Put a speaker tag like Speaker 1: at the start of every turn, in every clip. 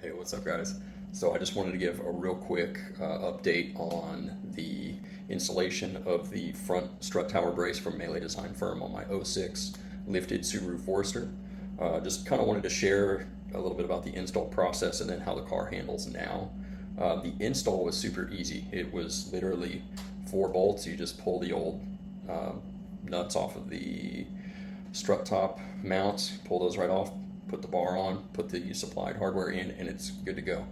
Speaker 1: Hey, what's up, guys? So I just wanted to give a real quick update on the installation of the front strut tower brace from MeLe Design Firm on my '06 lifted Subaru Forester. Just kind of wanted to share a little bit about the install process and then how the car handles now. The install was super easy. It was literally 4 bolts. You just pull the old nuts off of the strut top mounts, pull those right off, put the bar on, put the supplied hardware in, and it's good to go.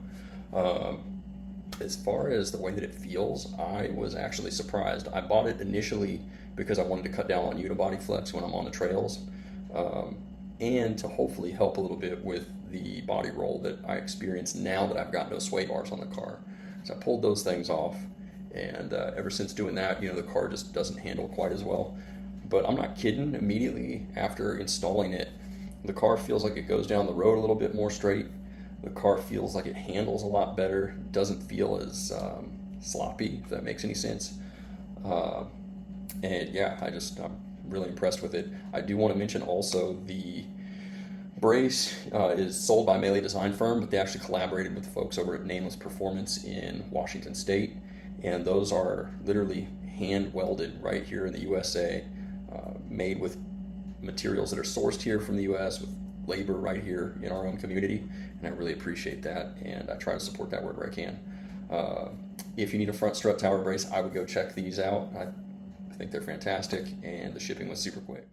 Speaker 1: As far as the way that it feels, I was actually surprised. I bought it initially because I wanted to cut down on unibody flex when I'm on the trails, and to hopefully help a little bit with the body roll that I experience now that I've got no sway bars on the car. So I pulled those things off, and ever since doing that, the car just doesn't handle quite as well. But I'm not kidding. Immediately after installing it, the car feels like it goes down the road a little bit more straight. The car feels like it handles a lot better. It doesn't feel as sloppy, if that makes any sense. And yeah, I'm really impressed with it. I do want to mention also the brace is sold by MeLe Design Firm, but they actually collaborated with the folks over at Nameless Performance in Washington State. And those are literally hand welded right here in the USA, made with materials that are sourced here from the US with labor right here in our own community, and I really appreciate that, and I try to support that wherever I can. If you need a front strut tower brace, I would go check these out. I think they're fantastic, and the shipping was super quick.